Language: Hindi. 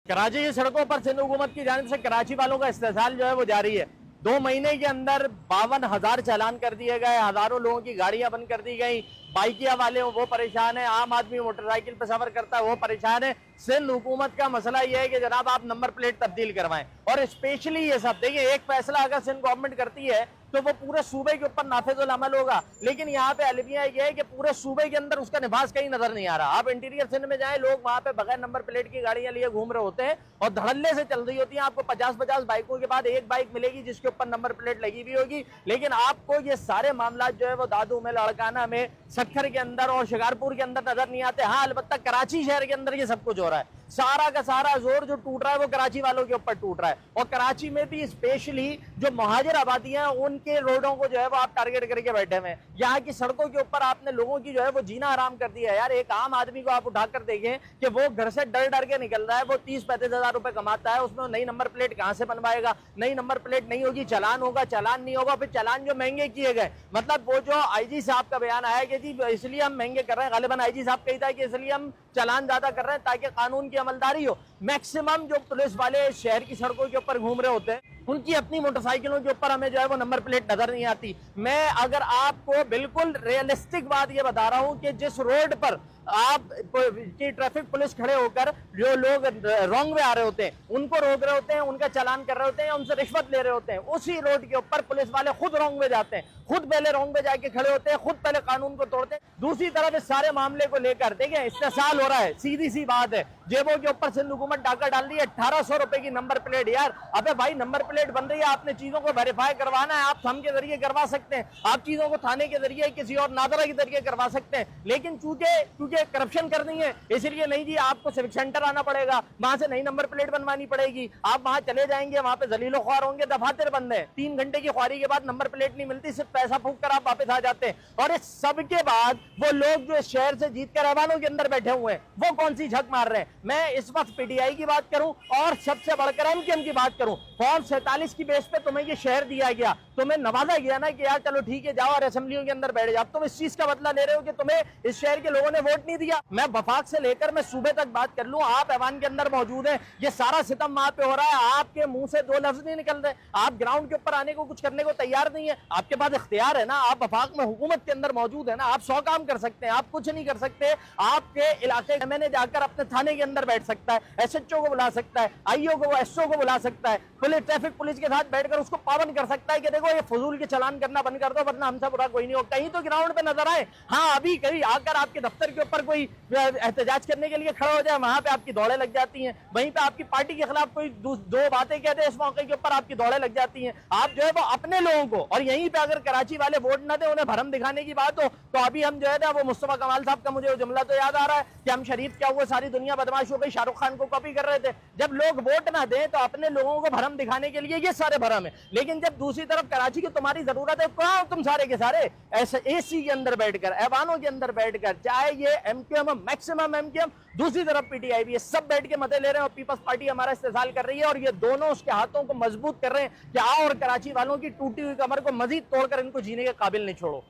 कराची की सड़कों पर सिंध हुकूमत की जानिब से कराची वालों का इस्तेसाल जो है वो जारी है। 2 महीने के अंदर 52,000 चालान कर दिए गए, हजारों लोगों की गाड़ियां बंद कर दी गई। बाइकिया वाले वो परेशान है, आम आदमी मोटरसाइकिल पर सफर करता है वो परेशान है। सिंध हुकूमत का मसला यह है कि जनाब आप नंबर प्लेट तब्दील करवाएं, और स्पेशली ये सब देखिए, एक फैसला अगर सिंध गवर्नमेंट करती है तो वो पूरे सूबे के ऊपर नाफिजुल अमल होगा, लेकिन यहाँ पे अलमिया ये है कि पूरे सूबे के अंदर उसका निभास कहीं नजर नहीं आ रहा। आप इंटीरियर सिंध में जाएं, लोग वहां पे बगैर नंबर प्लेट की गाड़ियां लिए घूम रहे होते हैं और धड़ल्ले से चल रही होती है। आपको 50-50 बाइकों के बाद एक बाइक मिलेगी जिसके ऊपर नंबर प्लेट लगी हुई होगी, लेकिन आपको ये सारे मामला जो है वो दादू में, लड़काना में, सक्खर के अंदर और शिकारपुर के अंदर नजर नहीं आते। हाँ, अलबत्ता कराची शहर के अंदर ये सब कुछ हो रहा है। सारा का सारा जोर जो टूट रहा है वो कराची वालों के ऊपर टूट रहा है, और कराची में भी स्पेशली जो मुहाजिर आबादियां उनके रोडों को जो है वो आप टारगेट करके बैठे हुए हैं। यहाँ की सड़कों के ऊपर आपने लोगों की जो है वो जीना हराम कर दिया है। यार, एक आम आदमी को आप उठाकर देखें कि वो घर से डर डर के निकल रहा है, वो 30-35 हजार रुपए कमाता है, उसमें नई नंबर प्लेट कहां से बनवाएगा? नई नंबर प्लेट नहीं होगी, चालान होगा, चालान नहीं होगा, फिर चालान जो महंगे किए गए। मतलब वो जो आईजी साहब का बयान आया कि जी इसलिए हम महंगे कर रहे हैं, गालिबन आईजी साहब कहता है कि इसलिए हम चालान ज्यादा कर रहे हैं ताकि कानून की अमलदारी हो। मैक्सिमम जो पुलिस वाले शहर की सड़कों के ऊपर घूम रहे होते हैं, उनकी अपनी मोटरसाइकिलों के ऊपर हमें जो है वो नंबर प्लेट नजर नहीं आती। मैं अगर आपको बिल्कुल रियलिस्टिक बात ये बता रहा हूं कि जिस रोड पर आप की ट्रैफिक पुलिस खड़े होकर जो लोग रॉन्ग वे आ रहे होते हैं उनको रोक रहे होते हैं, उनका चालान कर रहे होते हैं, उनसे रिश्वत ले रहे होते हैं, उसी रोड के ऊपर पुलिस वाले खुद रॉन्ग वे जाते हैं, खुद पहले रॉन्ग वे जाके खड़े होते हैं, खुद पहले कानून को तोड़ते हैं। दूसरी तरफ इस सारे मामले को लेकर देखिए इस्तेसाल हो रहा है, सीधी सी बात है, जेबों के ऊपर सिंध हुकूमत डाका डाल रही है। 1800 रुपए की नंबर प्लेट। यार अबे भाई, नंबर प्लेट बन रही है, आपने चीजों को वेरीफाई करवाना है, आप थंब के जरिए करवा सकते हैं, आप चीजों को थाने के जरिए किसी और नादरा के जरिए करवा सकते हैं, लेकिन चूंकि करप्शन करनी है इसलिए नहीं जी, आपको सिविक सेंटर आना पड़ेगा, वहां से नई नंबर प्लेट बनवानी पड़ेगी। आप वहां चले जाएंगे, वहां पे जलीलो ख्वार होंगे, दफातर बंद है, 3 घंटे की ख्वारी के बाद नंबर प्लेट नहीं मिलती, सिर्फ पैसा फूंक कर आप वापस आ जाते हैं। और इस सब के बाद वो लोग जो शहर से जीत कर ऐवानों के अंदर बैठे हुए हैं वो कौन सी झक मार रहे हैं? मैं इस वक्त पीटीआई की बात करूं और सबसे बढ़कर एमकेएम की बात करूं, फॉर्म 47 की बेस पे तुम्हें ये शहर दिया गया, तुम्हें नवाजा गया ना कि यार चलो ठीक है जाओ और असेंबलियों के अंदर बैठ जाओ। तुम इस चीज का बदला ले रहे हो कि तुम्हें इस शहर के लोगों ने वोट नहीं दिया। मैं वफाक से लेकर मैं सूबे तक बात कर लूं, आप ऐवान के अंदर मौजूद हैं, ये सारा सितम वहां पे हो रहा है, आपके मुंह से 2 लफ्ज नहीं निकल रहे, आप ग्राउंड के ऊपर आने को कुछ करने को तैयार नहीं है। आपके पास इख्तियार है ना, आप वफाक में हुकूमत के अंदर मौजूद है ना, आप 100 काम कर सकते हैं, आप कुछ नहीं कर सकते। आपके इलाके में जाकर अपने थाने के अंदर बैठ सकता है, एसएचओ को बुला सकता है, आईओ को, एसओ को बुला सकता है, पुलिस ट्रैफिक पुलिस के साथ बैठकर उसको पाबंद कर सकता है कि देखो ये फजूल के चालान करना बंद कर दो वरना हमसे बुरा कोई नहीं हो। कहीं तो ग्राउंड पे नजर आए। हाँ, अभी कहीं आकर आपके दफ्तर के ऊपर कोई एहतजाज करने के लिए खड़ा हो जाए, वहां पे आपकी दौड़े लग जाती हैं, वहीं पे आपकी पार्टी के खिलाफ कोई दो बातें कहते हैं, इस मौके के ऊपर आपकी दौड़े लग जाती हैं। आप जो है वो अपने लोगों को, और यहीं पे अगर कराची वाले वोट ना दे, उन्हें भरम दिखाने की बात हो, तो अभी हम जो है ना वो मुस्तफा कमाल साहब का मुझे वो जुमला तो याद आ रहा है कि हम शरीफ क्या हुआ सारी दुनिया बदमाश हो गई, शाहरुख खान को कॉपी कर रहे थे। जब लोग वोट ना दें तो अपने लोगों को भरम दिखाने के लिए ये सारे भरम है, लेकिन जब दूसरी तरफ कराची की तुम्हारी जरूरत है, कहाँ तुम सारे के सारे ऐसे एसी के अंदर बैठकर, ऐवानों के अंदर बैठकर, चाहे ये एमकेएम मैक्सिमम एमकेएम, दूसरी तरफ पीटीआई भी, ये सब बैठ के मते ले रहे हैं और पीपल्स पार्टी हमारा इस्तेसाल कर रही है, और ये दोनों उसके हाथों को मजबूत कर रहे हैं कि आओ और कराची वालों की टूटी हुई कमर को मजीद तोड़कर इनको जीने के काबिल नहीं छोड़ो।